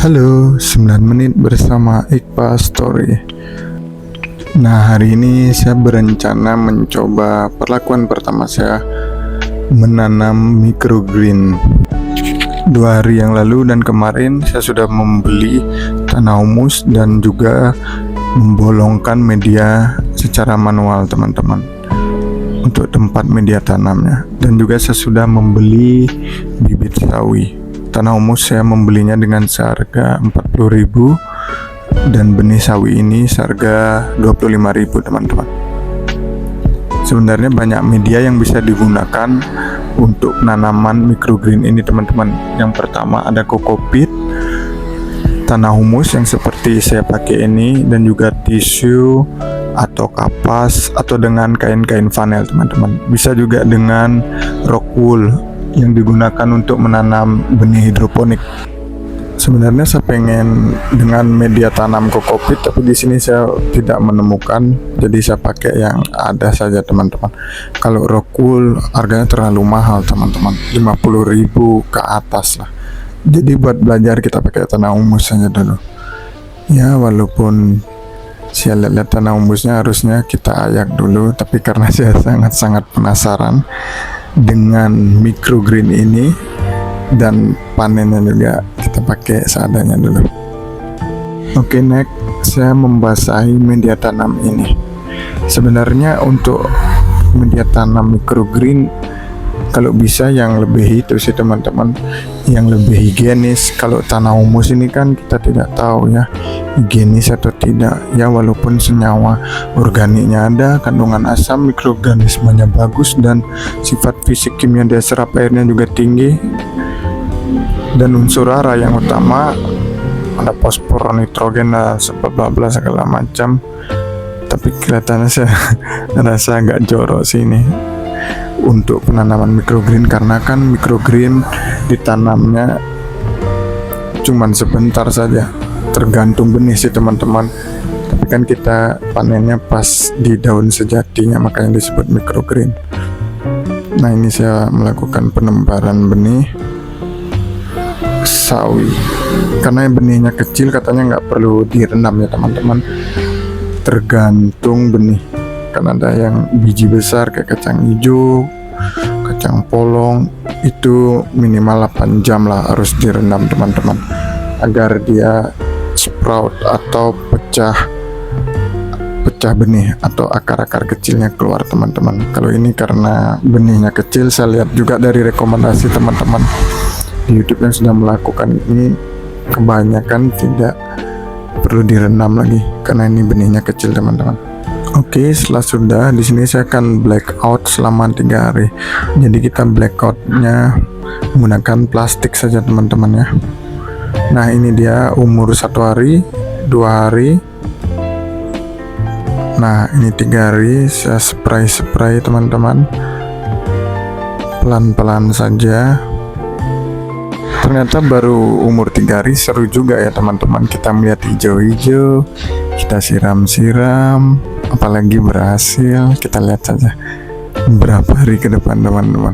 Halo, 9 menit bersama Iqbal Story. Nah, hari ini saya berencana mencoba perlakuan pertama saya menanam microgreen. 2 hari yang lalu dan kemarin saya sudah membeli tanah humus dan juga membolongkan media secara manual, teman-teman, untuk tempat media tanamnya. Dan juga saya sudah membeli bibit sawi. Tanah humus saya membelinya dengan seharga 40.000 dan benih sawi ini seharga 25.000, teman-teman. Sebenarnya banyak media yang bisa digunakan untuk penanaman microgreen ini, teman-teman. Yang pertama ada kokopit, tanah humus yang seperti saya pakai ini, dan juga tisu atau kapas atau dengan kain-kain flanel, teman-teman. Bisa juga dengan rock wool yang digunakan untuk menanam benih hidroponik. Sebenarnya saya pengen dengan media tanam kokopit, tapi di sini saya tidak menemukan, jadi saya pakai yang ada saja, teman-teman. Kalau rock wool harganya terlalu mahal, teman-teman, 50.000 ke atas lah. Jadi buat belajar kita pakai tanah humus saja dulu. Ya, walaupun saya lihat tanah humusnya harusnya kita ayak dulu, tapi karena saya sangat-sangat penasaran dengan microgreen ini dan panennya juga, kita pakai seadanya dulu. Oke, next saya membasahi media tanam ini. Sebenarnya untuk media tanam microgreen kalau bisa yang lebih itu sih, teman-teman, yang lebih higienis. Kalau tanah humus ini kan kita tidak tahu ya higienis atau tidak ya, walaupun senyawa organiknya ada, kandungan asam mikroorganismenya bagus, dan sifat fisik kimia daya serap airnya juga tinggi, dan unsur hara yang utama ada fosfor, nitrogen, bla bla segala macam. Tapi kelihatannya saya rasa agak jorok sih ini untuk penanaman microgreen, karena kan microgreen ditanamnya cuman sebentar saja, tergantung benih sih, teman-teman. Tapi kan kita panennya pas di daun sejatinya, makanya disebut microgreen. Nah, ini saya melakukan penebaran benih sawi. Karena benihnya kecil, katanya nggak perlu direndam ya, teman-teman, tergantung benih. Kan ada yang biji besar kayak kacang hijau, kacang polong, itu minimal 8 jam lah harus direndam, teman-teman, agar dia sprout atau pecah benih atau akar-akar kecilnya keluar, teman-teman. Kalau ini karena benihnya kecil, saya lihat juga dari rekomendasi teman-teman di YouTube yang sudah melakukan ini, kebanyakan tidak perlu direndam lagi karena ini benihnya kecil, teman-teman. Oke, setelah sudah, di sini saya akan blackout selama 3 hari. Jadi kita blackoutnya menggunakan plastik saja, teman-teman ya. Nah, ini dia umur 1 hari, 2 hari. Nah, ini 3 hari. Saya spray, teman-teman, pelan-pelan saja. Ternyata baru umur 3 hari seru juga ya, teman-teman. Kita melihat hijau-hijau, kita siram-siram, apalagi berhasil. Kita lihat saja berapa hari ke depan, teman-teman.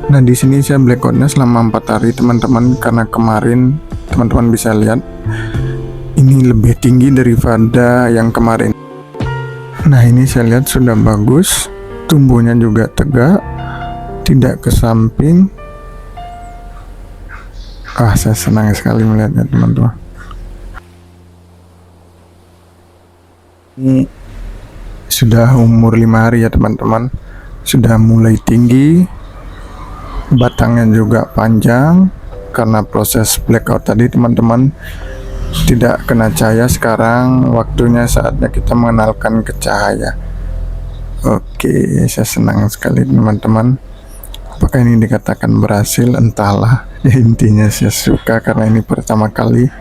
Nah, di sini saya blackoutnya selama 4 hari, teman-teman, karena kemarin teman-teman bisa lihat ini lebih tinggi daripada yang kemarin. Nah, ini saya lihat sudah bagus, tumbuhnya juga tegak, tidak ke samping. Saya senang sekali melihatnya, teman-teman. Ini sudah umur 5 hari ya, teman-teman. Sudah mulai tinggi, batangnya juga panjang karena proses blackout tadi, teman-teman. Tidak kena cahaya. Sekarang waktunya, saatnya kita mengenalkan ke cahaya. Oke, saya senang sekali, teman-teman. Apakah ini dikatakan berhasil? Entahlah. Ya, intinya saya suka karena ini pertama kali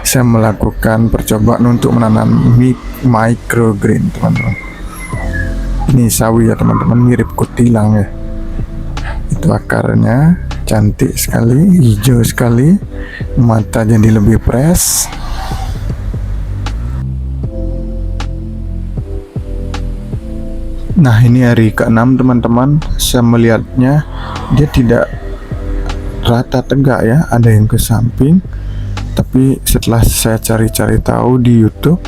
saya melakukan percobaan untuk menanam microgreen, teman-teman. Ini sawi ya, teman-teman, mirip kutilang ya. Itu akarnya cantik sekali, hijau sekali, mata jadi lebih fresh. Nah, ini hari ke-6 teman-teman. Saya melihatnya dia tidak rata tegak ya, ada yang ke samping. Tapi setelah saya cari-cari tahu di YouTube,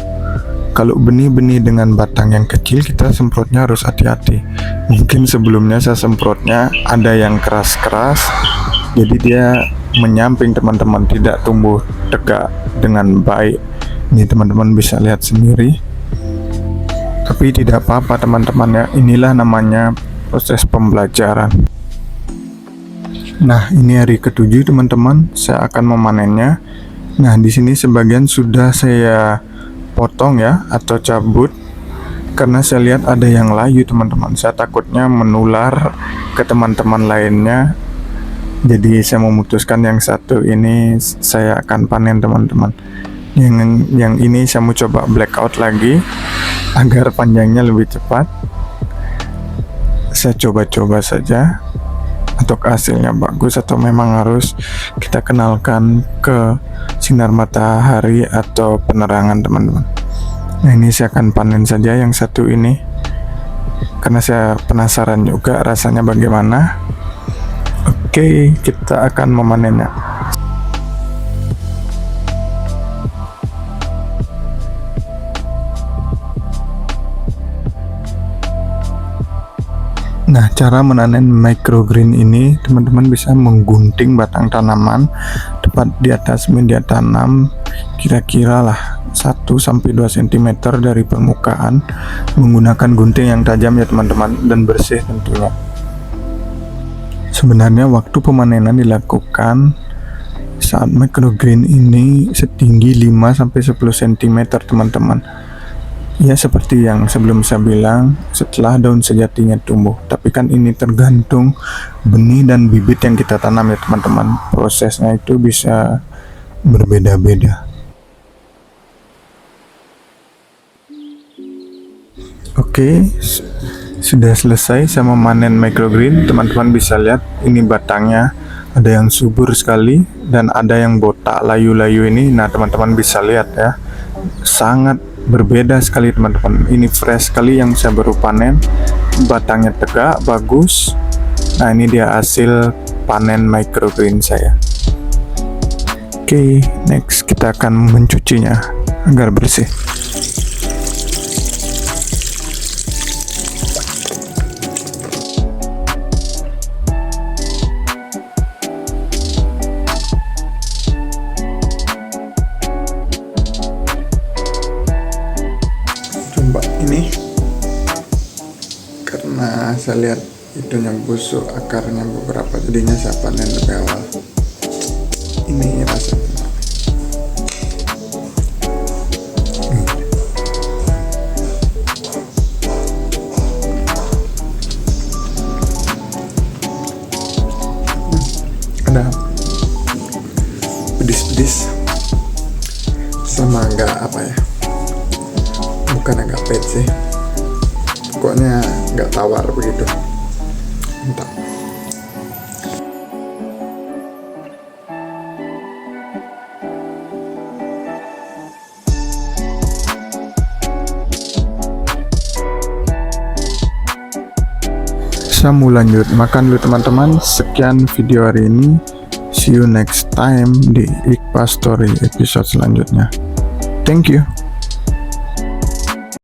kalau benih-benih dengan batang yang kecil kita semprotnya harus hati-hati. Mungkin sebelumnya saya semprotnya ada yang keras-keras, jadi dia menyamping teman-teman, tidak tumbuh tegak dengan baik. Ini teman-teman bisa lihat sendiri. Tapi tidak apa-apa teman-teman ya, inilah namanya proses pembelajaran. Nah, ini hari ke-7 teman-teman, saya akan memanennya. Nah, di sini sebagian sudah saya potong ya atau cabut karena saya lihat ada yang layu teman-teman. Saya takutnya menular ke teman-teman lainnya. Jadi saya memutuskan yang satu ini saya akan panen teman-teman. Yang ini saya mau coba blackout lagi agar panjangnya lebih cepat. Saya coba-coba saja untuk hasilnya bagus atau memang harus kita kenalkan ke sinar matahari atau penerangan teman-teman. Nah, ini saya akan panen saja yang satu ini karena saya penasaran juga rasanya bagaimana. Oke, kita akan memanennya. Nah, cara memanen microgreen ini teman-teman bisa menggunting batang tanaman tepat di atas media tanam, kira-kira lah 1-2 cm dari permukaan, menggunakan gunting yang tajam ya teman-teman, dan bersih tentunya. Sebenarnya waktu pemanenan dilakukan saat microgreen ini setinggi 5-10 cm teman-teman. Ya, seperti yang sebelum saya bilang, setelah daun sejatinya tumbuh. Tapi kan ini tergantung benih dan bibit yang kita tanam ya teman-teman. Prosesnya itu bisa berbeda-beda. Oke, sudah selesai saya memanen microgreen. Teman-teman bisa lihat ini batangnya ada yang subur sekali dan ada yang botak layu-layu ini. Nah, teman-teman bisa lihat ya, sangat berbeda sekali teman-teman. Ini fresh sekali yang saya baru panen, batangnya tegak, bagus. Nah, ini dia hasil panen microgreen saya. Oke, next kita akan mencucinya agar bersih. Ini karena saya lihat itunya busuk, akarnya beberapa, jadinya saya panen lebih awal. Ini rasanya ada pedis-pedis sama agak apa ya, bukan agak pahit sih, pokoknya nggak tawar begitu. Entah. Saya mau lanjut makan dulu teman-teman. Sekian video hari ini. See you next time di Iqbal Story episode selanjutnya. Thank you.